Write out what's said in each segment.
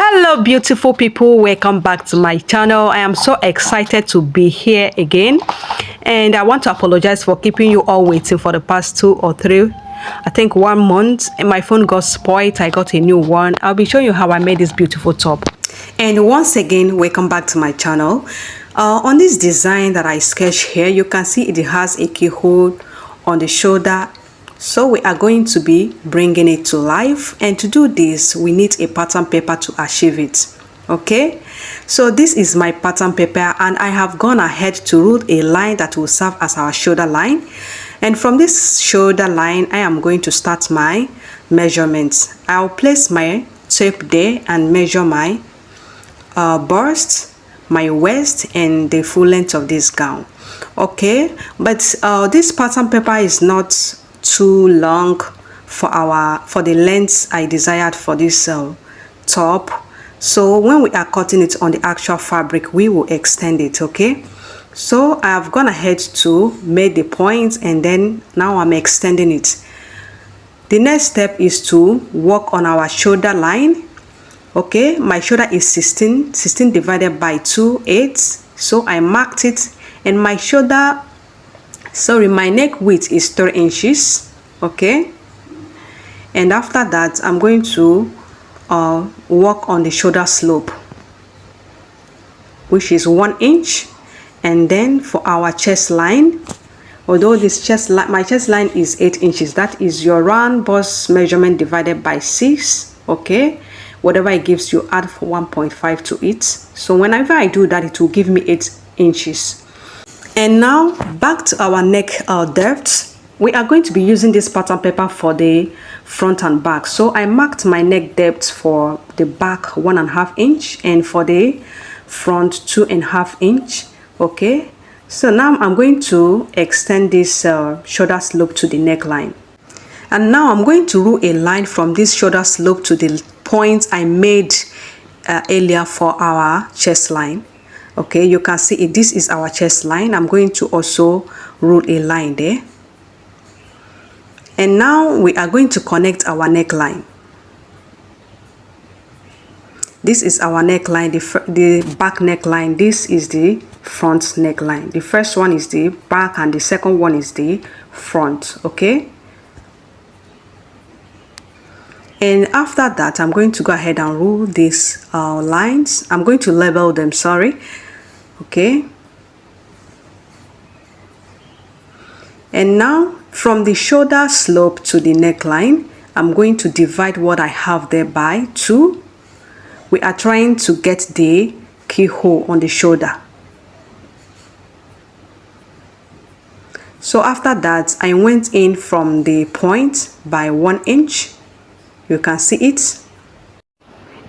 Hello beautiful people, welcome back to my channel. I am so excited to be here again, and I want to apologize for keeping you all waiting for the past 2 or 3, I think 1 month, and my phone got spoiled. I got a new one. I'll be showing you how I made this beautiful top. And once again, welcome back to my channel. On this design that I sketched here, you can see it has a keyhole on the shoulder. So we are going to be bringing it to life, and to do this we need a pattern paper to achieve it. Okay, so this is my pattern paper, and I have gone ahead to rule a line that will serve as our shoulder line. And from this shoulder line, I am going to start my measurements. I'll place my tape there and measure my bust, my waist, and the full length of this gown. Okay, but this pattern paper is not too long for the length I desired for this top. So when we are cutting it on the actual fabric, we will extend it. Okay, so I have gone ahead to make the points, and then now I'm extending it. The next step is to work on our shoulder line. Okay, my shoulder is 16 divided by 2 8, so I marked it, and my shoulder, sorry, my neck width is 3 inches. Okay, and after that I'm going to work on the shoulder slope, which is 1 inch. And then for our chest line, although this chest line, my chest line is 8 inches, that is your round bust measurement divided by 6. Okay, whatever it gives you, add for 1.5 to it. So whenever I do that, it will give me 8 inches. And now back to our neck depth. We are going to be using this pattern paper for the front and back. So I marked my neck depth for the back 1.5 inch, and for the front 2.5 inch. Okay, so now I'm going to extend this shoulder slope to the neckline, and now I'm going to rule a line from this shoulder slope to the point I made earlier for our chest line. Okay, you can see it, this is our chest line. I'm going to also rule a line there, and now we are going to connect our neckline. This is our neckline, the back neckline. This is the front neckline. The first one is the back, and the second one is the front. Okay, and after that I'm going to go ahead and rule these lines. I'm going to label them, sorry. Okay, and now from the shoulder slope to the neckline, I'm going to divide what I have there by 2. We are trying to get the keyhole on the shoulder. So after that, I went in from the point by 1 inch. You can see it.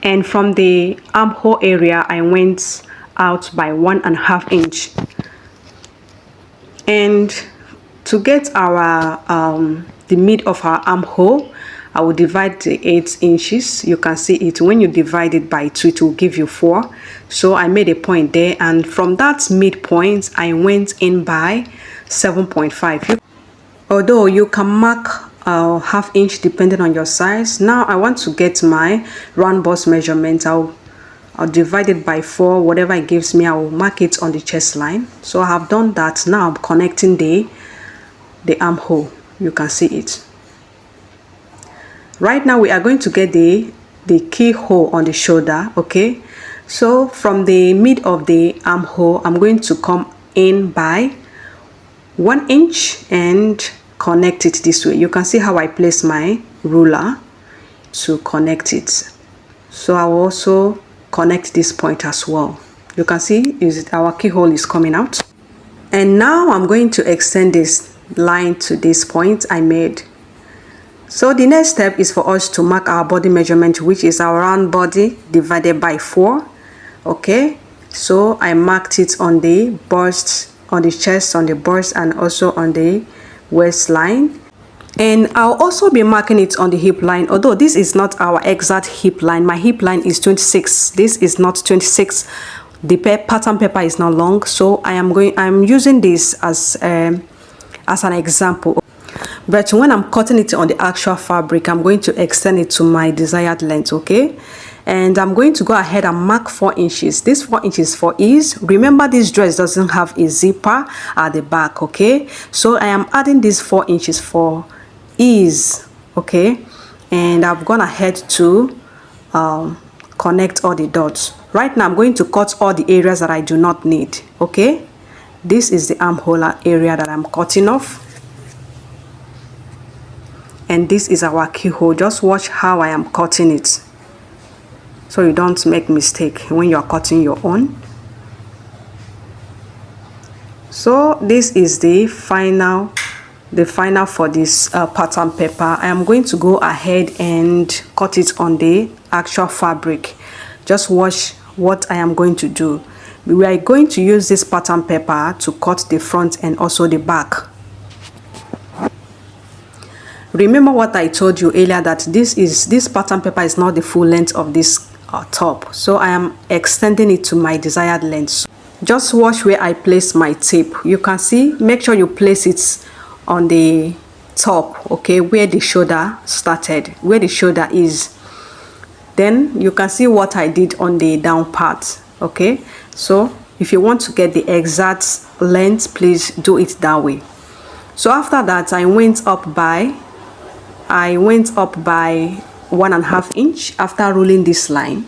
And from the armhole area, I went out by 1.5 inch. And to get our the mid of our armhole, I will divide the 8 inches. You can see it, when you divide it by 2, it will give you 4. So I made a point there, and from that midpoint I went in by 7.5. Although you can mark 1/2 inch depending on your size. Now I want to get my round bust measurement. I'll divide it by 4. Whatever it gives me, I will mark it on the chest line. So I have done that. Now I'm connecting the armhole. You can see it. Right now we are going to get the keyhole on the shoulder. Okay, so from the mid of the armhole, I'm going to come in by 1 inch and connect it this way. You can see how I place my ruler to connect it. So I will also connect this point as well. You can see our keyhole is coming out. And now I'm going to extend this line to this point I made. So the next step is for us to mark our body measurement, which is our round body divided by 4. Okay, so I marked it on the bust, on the chest, on the bust, and also on the waistline. And I'll also be marking it on the hip line, although this is not our exact hip line. My hip line is 26. This is not 26. The pattern paper is not long, so I'm using this as an example. But when I'm cutting it on the actual fabric, I'm going to extend it to my desired length. Okay, And I'm going to go ahead and mark 4 inches. This 4 inches for ease. Remember, this dress doesn't have a zipper at the back, okay? So I am adding this 4 inches for ease, okay? And I've gone ahead to connect all the dots. Right now I'm going to cut all the areas that I do not need, okay? This is the armhole area that I'm cutting off, and this is our keyhole. Just watch how I am cutting it so you don't make mistake when you are cutting your own. So this is the final for this pattern paper. I am going to go ahead and cut it on the actual fabric. Just watch what I am going to do. We are going to use this pattern paper to cut the front and also the back. Remember what I told you earlier, that this pattern paper is not the full length of this top, so I am extending it to my desired length. Just watch where I place my tape. You can see, make sure you place it on the top, okay, where the shoulder started, where the shoulder is. Then you can see what I did on the down part, okay? So if you want to get the exact length, please do it that way. So after that, I went up by 1.5 inch. After rolling this line,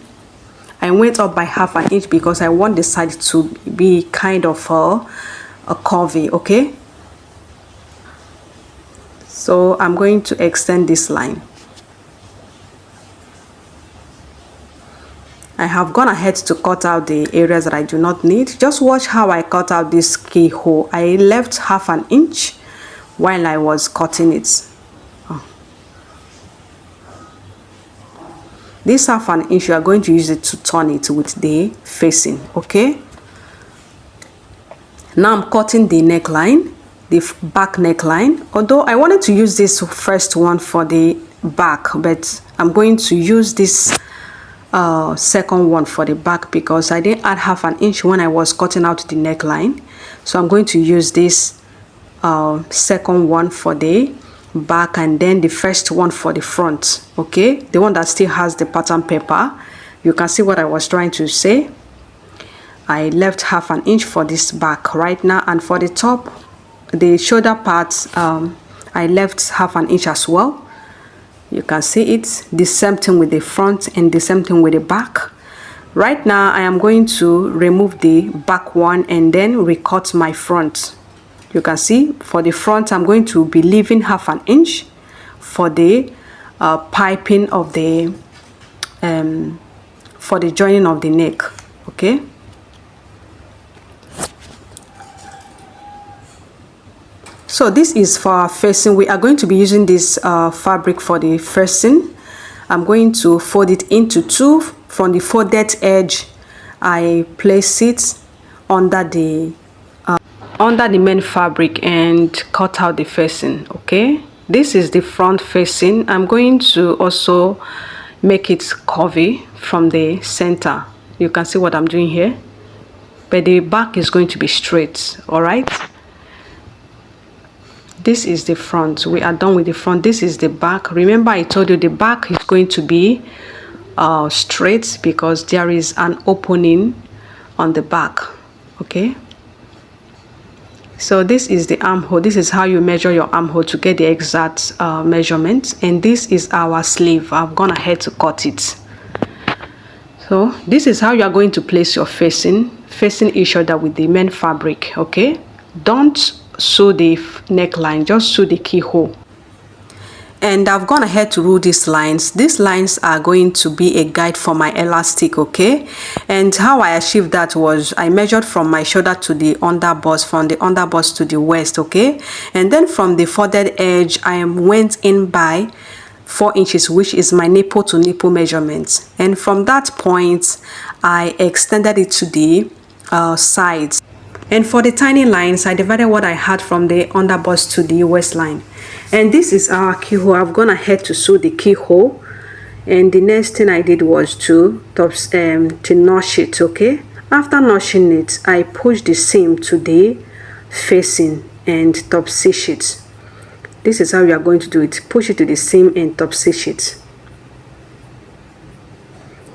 I went up by 1/2 inch because I want the side to be kind of a curvy, okay? So I'm going to extend this line. I have gone ahead to cut out the areas that I do not need. Just watch how I cut out this keyhole. I left 1/2 inch while I was cutting it. This 1/2 inch, you are going to use it to turn it with the facing, okay? Now I'm cutting the neckline, the back neckline. Although I wanted to use this first one for the back, but I'm going to use this second one for the back because I didn't add 1/2 inch when I was cutting out the neckline. So I'm going to use this second one for the back and then the first one for the front, okay? The one that still has the pattern paper. You can see what I was trying to say. I left 1/2 inch for this back right now, and for the top, the shoulder part, I left 1/2 inch as well. You can see it. The same thing with the front and the same thing with the back. Right now I am going to remove the back one and then recut my front. You can see for the front I'm going to be leaving 1/2 inch for the piping of the for the joining of the neck, okay? So this is for our facing. We are going to be using this fabric for the facing. I'm going to fold it into 2. From the folded edge, I place it under the main fabric and cut out the facing, okay? This is the front facing. I'm going to also make it curvy from the center. You can see what I'm doing here, but the back is going to be straight, all right? This is the front. We are done with the front. This is the back. Remember I told you the back is going to be straight because there is an opening on the back, okay? So this is the armhole. This is how you measure your armhole to get the exact measurement. And this is our sleeve. I've gone ahead to cut it. So this is how you are going to place your facing each other with the main fabric, okay? Don't sew the neckline, just sew the keyhole. And I've gone ahead to rule these lines. These lines are going to be a guide for my elastic, okay? And how I achieved that was I measured from my shoulder to the underbust, from the underbust to the waist, okay? And then from the folded edge, I went in by 4 inches, which is my nipple to nipple measurement. And from that point, I extended it to the sides. And for the tiny lines, I divided what I had from the underbust to the waistline. And this is our keyhole. I've gone ahead to sew the keyhole, and the next thing I did was to notch it, okay? After notching it, I pushed the seam to the facing and top stitch it. This is how you are going to do it. Push it to the seam and top stitch it.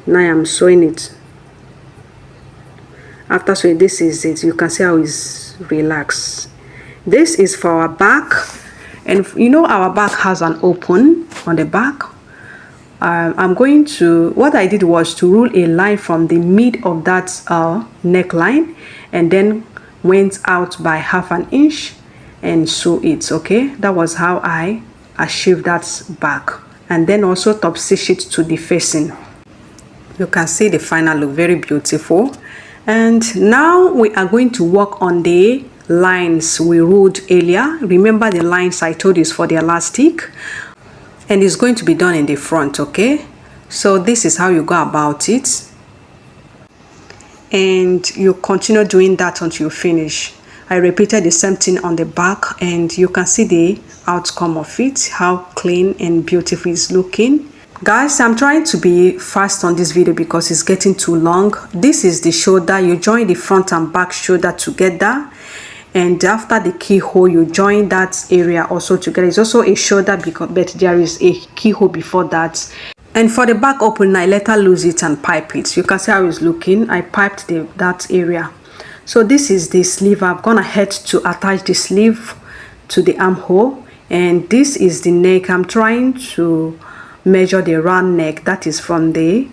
Now I'm sewing it. After sewing, this is it. You can see how it's relaxed. This is for our back, and you know our back has an open on the back. I'm going to, what I did was to rule a line from the mid of that neckline, and then went out by 1/2 inch and sew it. Okay, that was how I achieved that back, and then also top stitch it to the facing. You can see the final look, very beautiful. And now we are going to work on the lines we ruled earlier. Remember, the lines I told you is for the elastic, and it's going to be done in the front. Okay, so this is how you go about it, and you continue doing that until you finish. I repeated the same thing on the back, and you can see the outcome of it, how clean and beautiful it's looking. Guys, I'm trying to be fast on this video because it's getting too long. This is the shoulder. You join the front and back shoulder together, and after the keyhole you join that area also together. It's also a shoulder because, but there is a keyhole before that. And for the back opening, I let her lose it and pipe it. You can see how it's looking. I piped that area. So this is the sleeve. I've gone ahead to attach the sleeve to the armhole, and this is the neck. I'm trying to measure the round neck, that is from the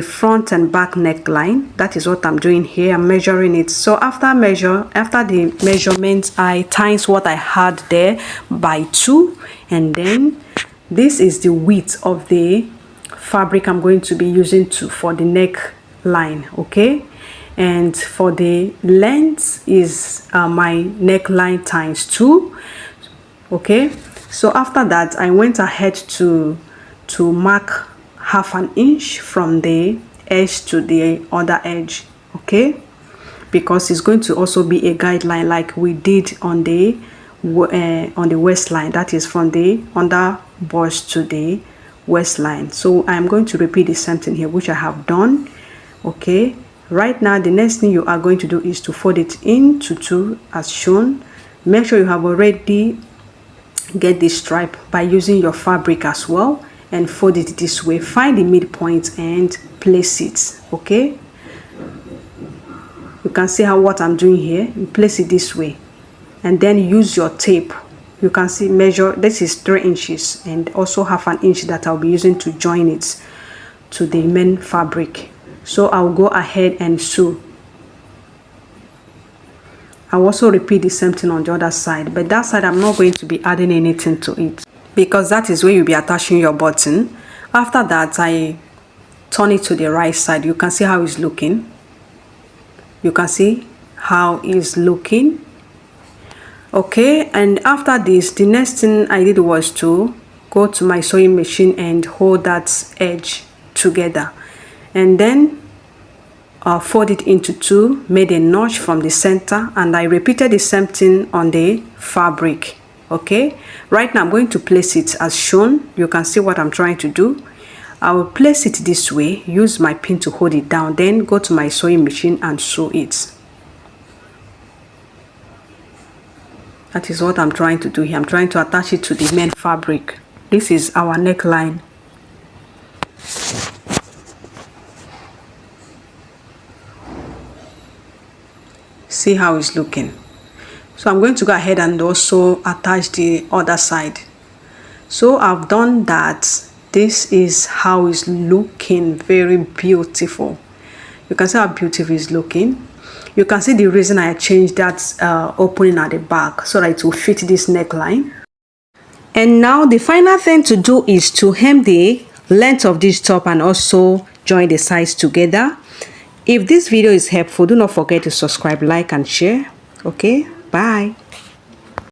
front and back neckline. That is what I'm doing here. I'm measuring it. So after the measurements, I times what I had there by 2, and then this is the width of the fabric I'm going to be using for the neckline. Okay, and for the length is my neckline times 2. Okay, so after that I went ahead to mark 1/2 inch from the edge to the other edge. Okay, because it's going to also be a guideline like we did on the waistline, that is from the under bust to the waistline. So I'm going to repeat the same thing here, which I have done. Okay, right now the next thing you are going to do is to fold it into 2 as shown. Make sure you have already get the stripe by using your fabric as well, and fold it this way. Find the midpoint and place it. Okay, you can see how what I'm doing here. You place it this way, and then use your tape. You can see, measure, this is 3 inches, and also 1/2 inch that I'll be using to join it to the main fabric. So I'll go ahead and sew. I'll also repeat the same thing on the other side, but that side I'm not going to be adding anything to it, because that is where you'll be attaching your button. After that, I turn it to the right side. You can see how it's looking. You can see how it's looking. Okay, and after this, the next thing I did was to go to my sewing machine and hold that edge together, and then fold it into 2, made a notch from the center, and I repeated the same thing on the fabric. Okay, right now I'm going to place it as shown. You can see what I'm trying to do. I will place it this way, use my pin to hold it down, then go to my sewing machine and sew it. That is what I'm trying to do here. I'm trying to attach it to the main fabric. This is our neckline. See how it's looking. So I'm going to go ahead and also attach the other side. So I've done that. This is how it's looking, very beautiful. You can see how beautiful it's looking. You can see the reason I changed that opening at the back, so that it will fit this neckline. And now the final thing to do is to hem the length of this top and also join the sides together. If this video is helpful, do not forget to subscribe, like and share. Okay, bye.